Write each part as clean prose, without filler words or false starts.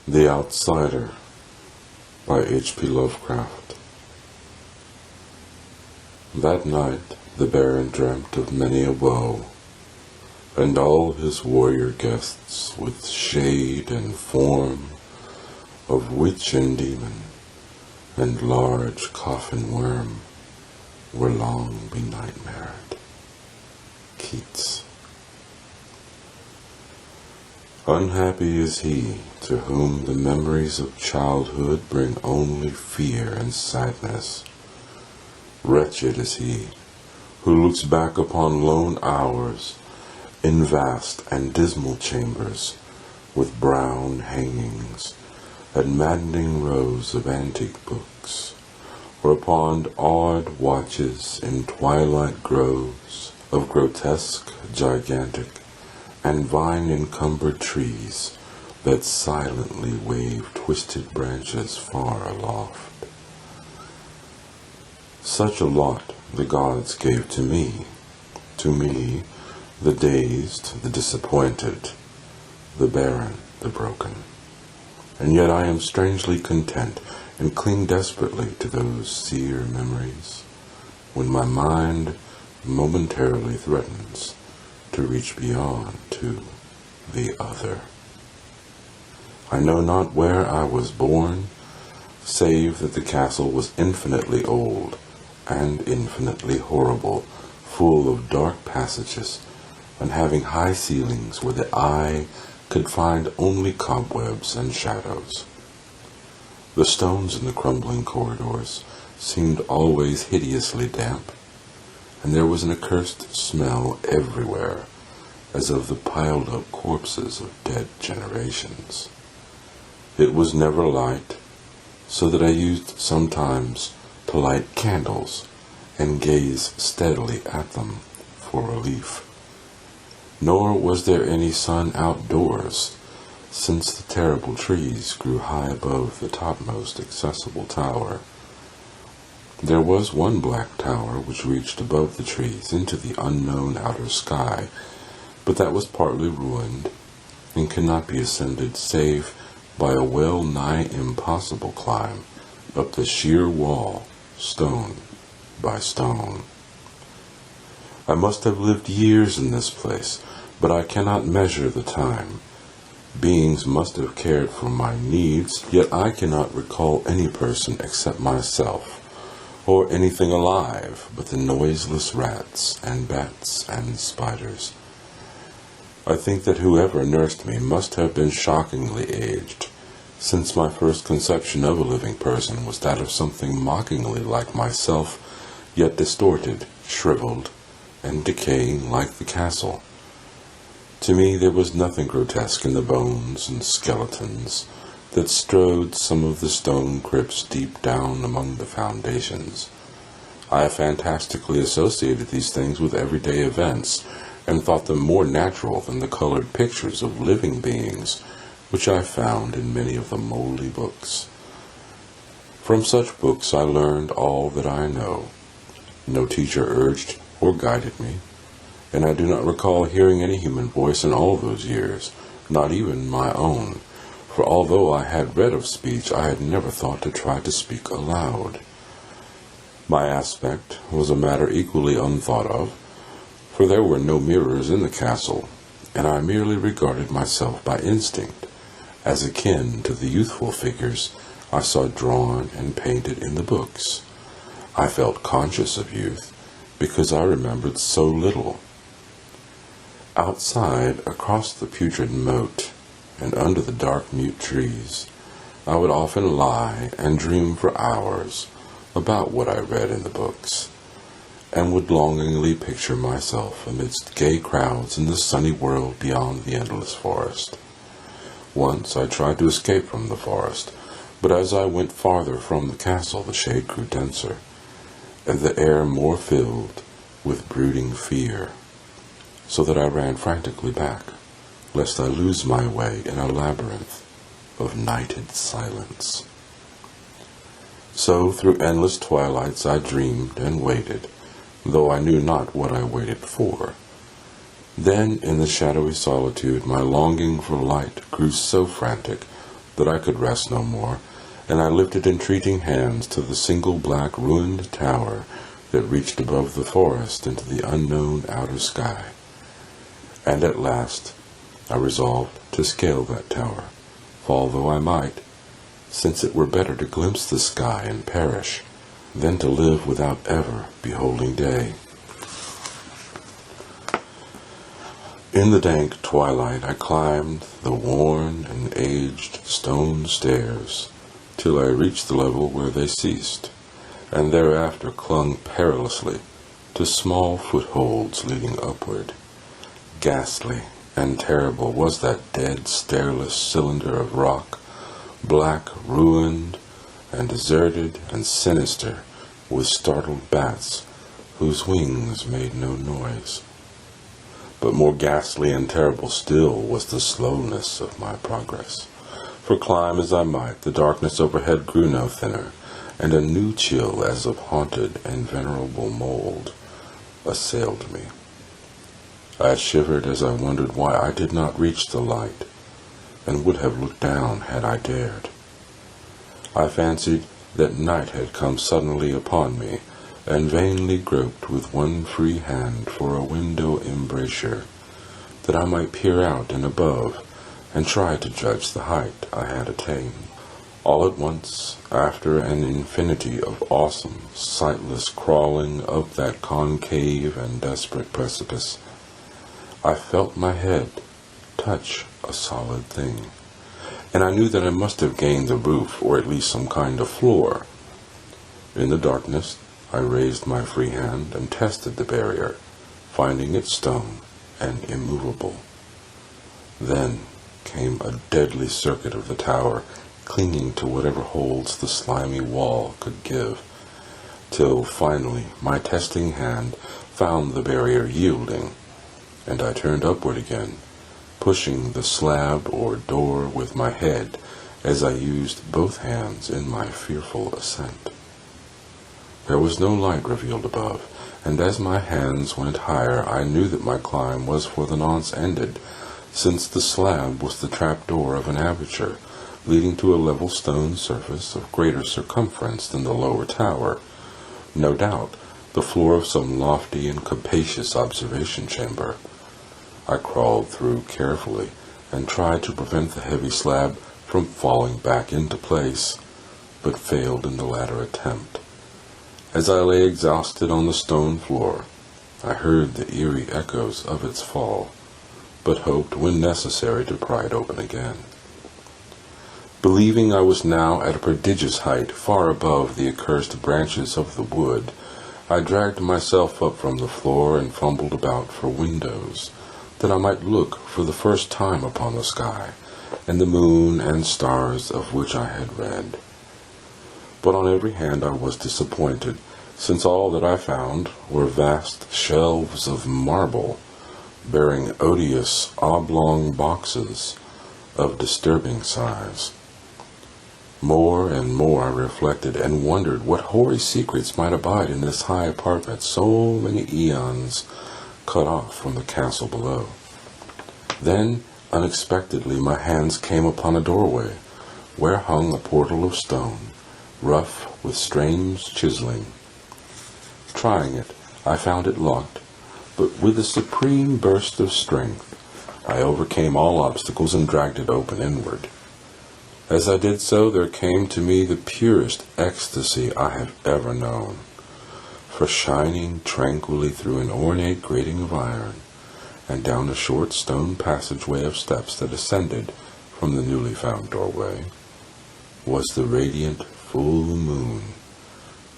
The Outsider by HP Lovecraft. That night the Baron dreamt of many a woe, and all his warrior guests with shade and form of witch and demon and large coffin worm were long benightmared. Keats. Unhappy is he to whom the memories of childhood bring only fear and sadness. Wretched is he who looks back upon lone hours in vast and dismal chambers with brown hangings and maddening rows of antique books, or upon odd watches in twilight groves of grotesque, gigantic, and vine-encumbered trees that silently wave twisted branches far aloft. Such a lot the gods gave to me, the dazed, the disappointed, the barren, the broken. And yet I am strangely content and cling desperately to those sear memories when my mind momentarily threatens to reach beyond to the other. I know not where I was born, save that the castle was infinitely old and infinitely horrible, full of dark passages, and having high ceilings where the eye could find only cobwebs and shadows. The stones in the crumbling corridors seemed always hideously damp, and there was an accursed smell everywhere, as of the piled-up corpses of dead generations. It was never light, so that I used sometimes to light candles and gaze steadily at them for relief. Nor was there any sun outdoors, since the terrible trees grew high above the topmost accessible tower. There was one black tower which reached above the trees into the unknown outer sky, but that was partly ruined and could not be ascended save by a well-nigh impossible climb up the sheer wall, stone by stone. I must have lived years in this place, but I cannot measure the time. Beings must have cared for my needs, yet I cannot recall any person except myself, or anything alive but the noiseless rats and bats and spiders. I think that whoever nursed me must have been shockingly aged, since my first conception of a living person was that of something mockingly like myself, yet distorted, shriveled, and decaying like the castle. To me there was nothing grotesque in the bones and skeletons that strewed some of the stone crypts deep down among the foundations. I fantastically associated these things with everyday events, and thought them more natural than the colored pictures of living beings, which I found in many of the moldy books. From such books I learned all that I know. No teacher urged or guided me, and I do not recall hearing any human voice in all those years, not even my own. For although I had read of speech, I had never thought to try to speak aloud. My aspect was a matter equally unthought of, for there were no mirrors in the castle, and I merely regarded myself by instinct, as akin to the youthful figures I saw drawn and painted in the books. I felt conscious of youth, because I remembered so little. Outside, across the putrid moat, and under the dark mute trees, I would often lie and dream for hours about what I read in the books, and would longingly picture myself amidst gay crowds in the sunny world beyond the endless forest. Once I tried to escape from the forest, but as I went farther from the castle the shade grew denser, and the air more filled with brooding fear, so that I ran frantically back, lest I lose my way in a labyrinth of nighted silence. So through endless twilights I dreamed and waited, though I knew not what I waited for. Then in the shadowy solitude my longing for light grew so frantic that I could rest no more, and I lifted entreating hands to the single black ruined tower that reached above the forest into the unknown outer sky. And at last I resolved to scale that tower, fall though I might, since it were better to glimpse the sky and perish than to live without ever beholding day. In the dank twilight I climbed the worn and aged stone stairs till I reached the level where they ceased, and thereafter clung perilously to small footholds leading upward. Ghastly and terrible was that dead, stairless cylinder of rock, black, ruined, and deserted, and sinister, with startled bats whose wings made no noise. But more ghastly and terrible still was the slowness of my progress. For climb as I might, the darkness overhead grew no thinner, and a new chill as of haunted and venerable mold assailed me. I shivered as I wondered why I did not reach the light, and would have looked down had I dared. I fancied that night had come suddenly upon me, and vainly groped with one free hand for a window embrasure, that I might peer out and above, and try to judge the height I had attained. All at once, after an infinity of awesome, sightless crawling up that concave and desperate precipice, I felt my head touch a solid thing, and I knew that I must have gained the roof, or at least some kind of floor. In the darkness, I raised my free hand and tested the barrier, finding it stone and immovable. Then came a deadly circuit of the tower, clinging to whatever holds the slimy wall could give, till finally my testing hand found the barrier yielding, and I turned upward again, pushing the slab or door with my head as I used both hands in my fearful ascent. There was no light revealed above, and as my hands went higher I knew that my climb was for the nonce ended, since the slab was the trap-door of an aperture leading to a level stone surface of greater circumference than the lower tower, no doubt the floor of some lofty and capacious observation chamber. I crawled through carefully and tried to prevent the heavy slab from falling back into place, but failed in the latter attempt. As I lay exhausted on the stone floor, I heard the eerie echoes of its fall, but hoped when necessary to pry it open again. Believing I was now at a prodigious height, far above the accursed branches of the wood, I dragged myself up from the floor and fumbled about for windows, that I might look for the first time upon the sky, and the moon and stars of which I had read. But on every hand I was disappointed, since all that I found were vast shelves of marble, bearing odious oblong boxes of disturbing size. More and more I reflected and wondered what hoary secrets might abide in this high apartment so many eons cut off from the castle below. Then, unexpectedly, my hands came upon a doorway, where hung a portal of stone, rough with strange chiseling. Trying it, I found it locked, but with a supreme burst of strength, I overcame all obstacles and dragged it open inward. As I did so, there came to me the purest ecstasy I have ever known. For shining tranquilly through an ornate grating of iron, and down a short stone passageway of steps that ascended from the newly found doorway, was the radiant full moon,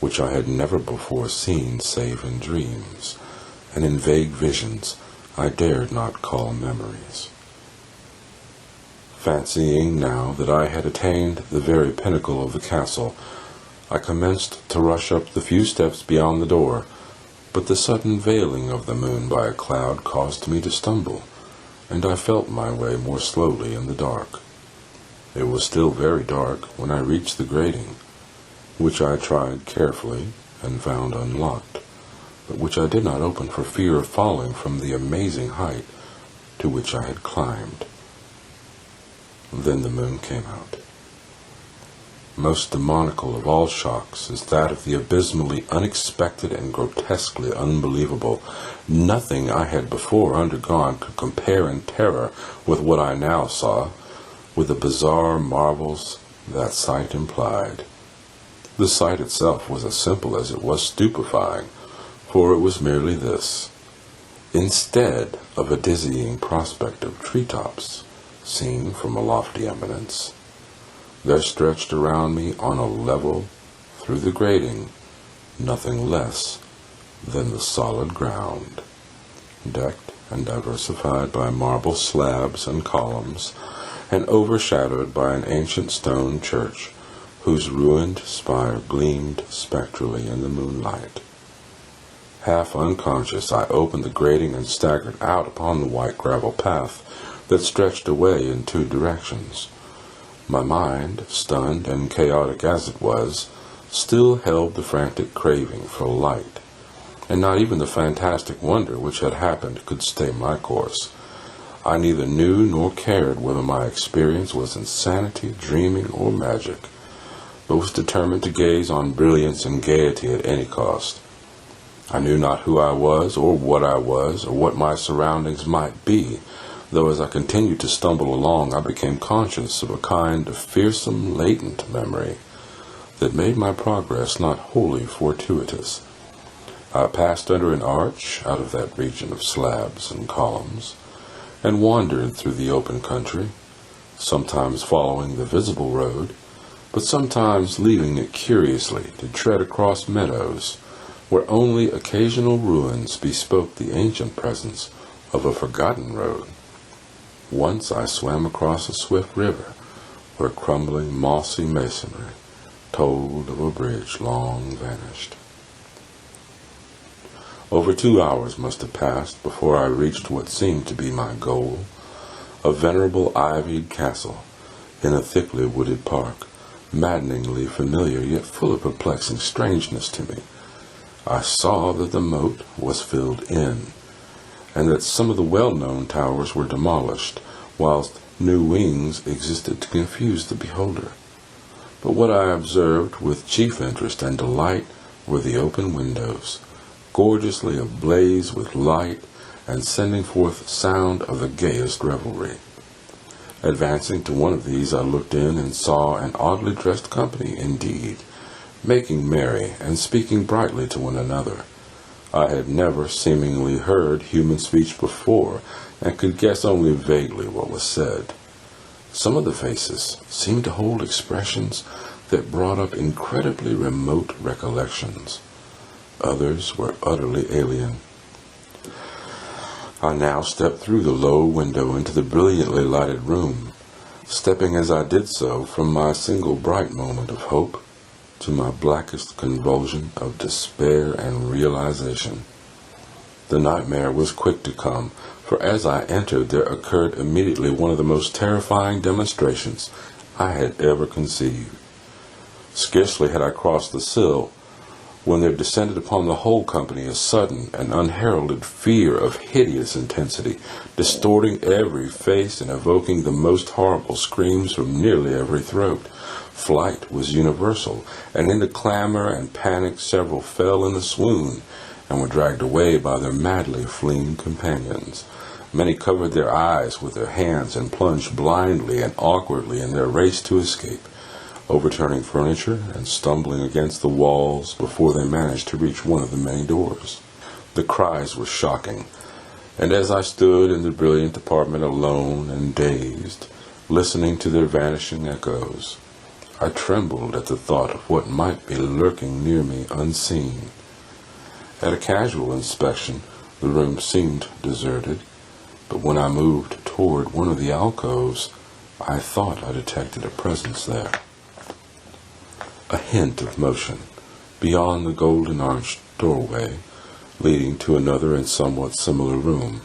which I had never before seen save in dreams, and in vague visions I dared not call memories. Fancying now that I had attained the very pinnacle of the castle, I commenced to rush up the few steps beyond the door, but the sudden veiling of the moon by a cloud caused me to stumble, and I felt my way more slowly in the dark. It was still very dark when I reached the grating, which I tried carefully and found unlocked, but which I did not open for fear of falling from the amazing height to which I had climbed. Then the moon came out. most demoniacal of all shocks is that of the abysmally unexpected and grotesquely unbelievable. Nothing I had before undergone could compare in terror with what I now saw, with the bizarre marvels that sight implied. The sight itself was as simple as it was stupefying, for it was merely this. Instead of a dizzying prospect of treetops, seen from a lofty eminence, there stretched around me on a level, through the grating, nothing less than the solid ground, decked and diversified by marble slabs and columns, and overshadowed by an ancient stone church, whose ruined spire gleamed spectrally in the moonlight. Half unconscious, I opened the grating and staggered out upon the white gravel path that stretched away in two directions. My mind, stunned and chaotic as it was, still held the frantic craving for light, and not even the fantastic wonder which had happened could stay my course. I neither knew nor cared whether my experience was insanity, dreaming, or magic, but was determined to gaze on brilliance and gaiety at any cost. I knew not who I was, or what my surroundings might be, though as I continued to stumble along, I became conscious of a kind of fearsome latent memory that made my progress not wholly fortuitous. I passed under an arch out of that region of slabs and columns, and wandered through the open country, sometimes following the visible road, but sometimes leaving it curiously to tread across meadows where only occasional ruins bespoke the ancient presence of a forgotten road. Once I swam across a swift river where crumbling mossy masonry told of a bridge long vanished. Over 2 hours must have passed before I reached what seemed to be my goal, a venerable ivied castle in a thickly wooded park, maddeningly familiar yet full of perplexing strangeness to me. I saw that the moat was filled in, and that some of the well-known towers were demolished, whilst new wings existed to confuse the beholder. But what I observed with chief interest and delight were the open windows, gorgeously ablaze with light and sending forth sound of the gayest revelry. Advancing to one of these, I looked in and saw an oddly dressed company indeed, making merry and speaking brightly to one another. I had never seemingly heard human speech before, and could guess only vaguely what was said. Some of the faces seemed to hold expressions that brought up incredibly remote recollections. Others were utterly alien. I now stepped through the low window into the brilliantly lighted room, stepping as I did so from my single bright moment of hope to my blackest convulsion of despair and realization. The nightmare was quick to come, for as I entered there occurred immediately one of the most terrifying demonstrations I had ever conceived. Scarcely had I crossed the sill when there descended upon the whole company a sudden and unheralded fear of hideous intensity, distorting every face and evoking the most horrible screams from nearly every throat. Flight was universal, and in the clamor and panic several fell in a swoon, and were dragged away by their madly fleeing companions. Many covered their eyes with their hands and plunged blindly and awkwardly in their race to escape, overturning furniture and stumbling against the walls before they managed to reach one of the many doors. The cries were shocking, and as I stood in the brilliant apartment alone and dazed, listening to their vanishing echoes, I trembled at the thought of what might be lurking near me unseen. At a casual inspection, the room seemed deserted, but when I moved toward one of the alcoves, I thought I detected a presence there. A hint of motion beyond the golden arched doorway leading to another and somewhat similar room.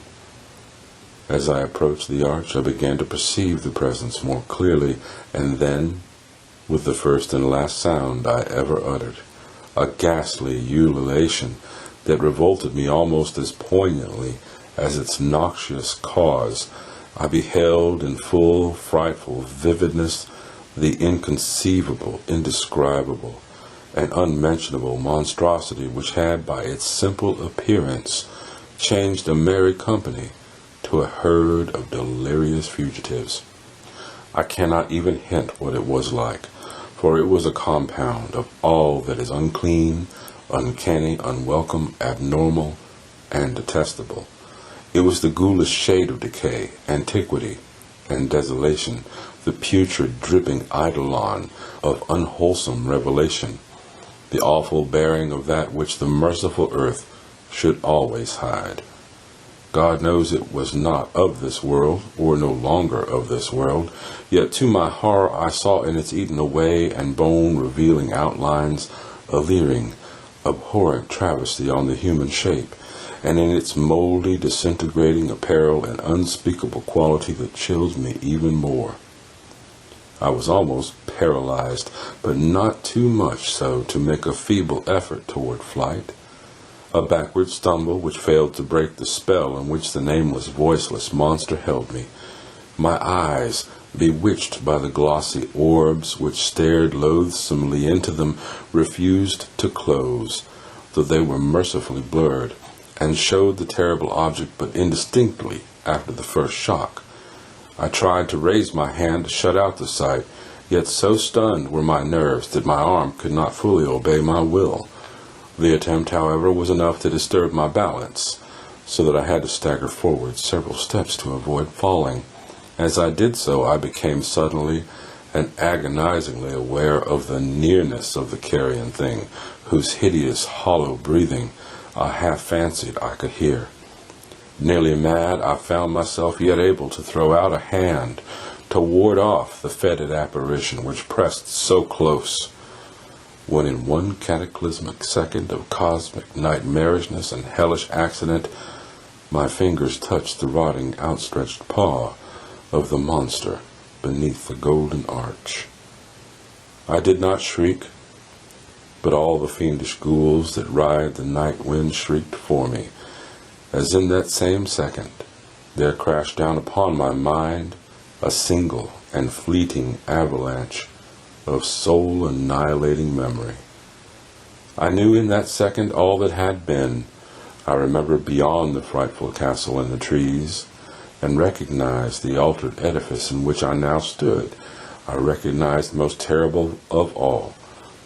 As I approached the arch, I began to perceive the presence more clearly, and then, with the first and last sound I ever uttered, a ghastly ululation that revolted me almost as poignantly as its noxious cause, I beheld in full frightful vividness the inconceivable, indescribable, and unmentionable monstrosity which had, by its simple appearance, changed a merry company to a herd of delirious fugitives. I cannot even hint what it was like, for it was a compound of all that is unclean, uncanny, unwelcome, abnormal, and detestable. It was the ghoulish shade of decay, antiquity, and desolation, the putrid, dripping eidolon of unwholesome revelation, the awful bearing of that which the merciful earth should always hide. God knows it was not of this world, or no longer of this world, yet to my horror I saw in its eaten away and bone-revealing outlines a leering, abhorrent travesty on the human shape, and in its moldy, disintegrating apparel an unspeakable quality that chilled me even more. I was almost paralyzed, but not too much so to make a feeble effort toward flight. A backward stumble which failed to break the spell in which the nameless, voiceless monster held me. My eyes, bewitched by the glossy orbs which stared loathsomely into them, refused to close, though they were mercifully blurred, and showed the terrible object but indistinctly after the first shock. I tried to raise my hand to shut out the sight, yet so stunned were my nerves that my arm could not fully obey my will. The attempt, however, was enough to disturb my balance, so that I had to stagger forward several steps to avoid falling. As I did so, I became suddenly and agonizingly aware of the nearness of the carrion thing, whose hideous, hollow breathing I half fancied I could hear. Nearly mad, I found myself yet able to throw out a hand to ward off the fetid apparition which pressed so close, when in one cataclysmic second of cosmic nightmarishness and hellish accident, my fingers touched the rotting, outstretched paw of the monster beneath the golden arch. I did not shriek, but all the fiendish ghouls that ride the night wind shrieked for me, as in that same second there crashed down upon my mind a single and fleeting avalanche of soul-annihilating memory. I knew in that second all that had been. I remembered beyond the frightful castle in the trees, and recognized the altered edifice in which I now stood. I recognized most terrible of all,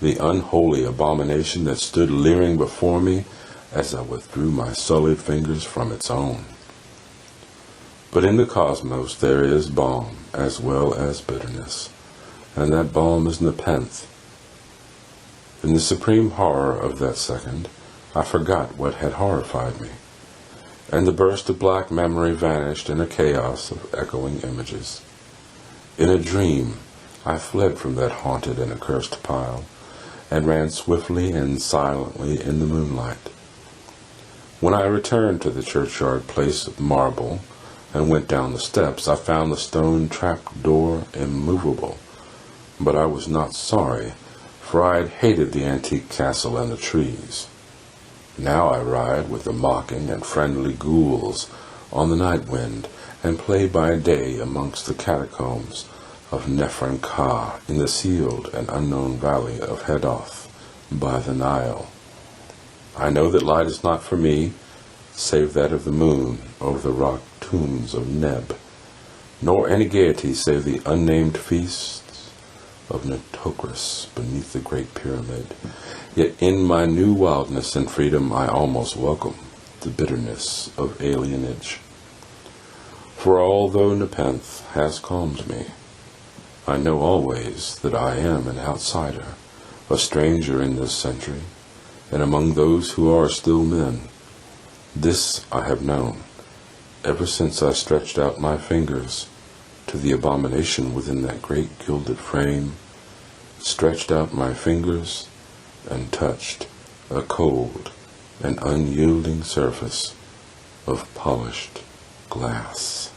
the unholy abomination that stood leering before me as I withdrew my sullied fingers from its own. But in the cosmos there is balm as well as bitterness, and that balm is nepenthe. In the supreme horror of that second, I forgot what had horrified me, and the burst of black memory vanished in a chaos of echoing images. In a dream, I fled from that haunted and accursed pile, and ran swiftly and silently in the moonlight. When I returned to the churchyard place of marble, and went down the steps, I found the stone trap-door immovable. But I was not sorry, for I had hated the antique castle and the trees. Now I ride with the mocking and friendly ghouls on the night wind, and play by day amongst the catacombs of Nephron-Ka in the sealed and unknown valley of Hedoth by the Nile. I know that light is not for me, save that of the moon over the rock tombs of Neb, nor any gaiety save the unnamed feasts of Nitocris beneath the Great Pyramid. Yet in my new wildness and freedom I almost welcome the bitterness of alienage. For although nepenthe has calmed me, I know always that I am an outsider, a stranger in this century, and among those who are still men. This I have known, ever since I stretched out my fingers to the abomination within that great gilded frame, stretched out my fingers and touched a cold and unyielding surface of polished glass.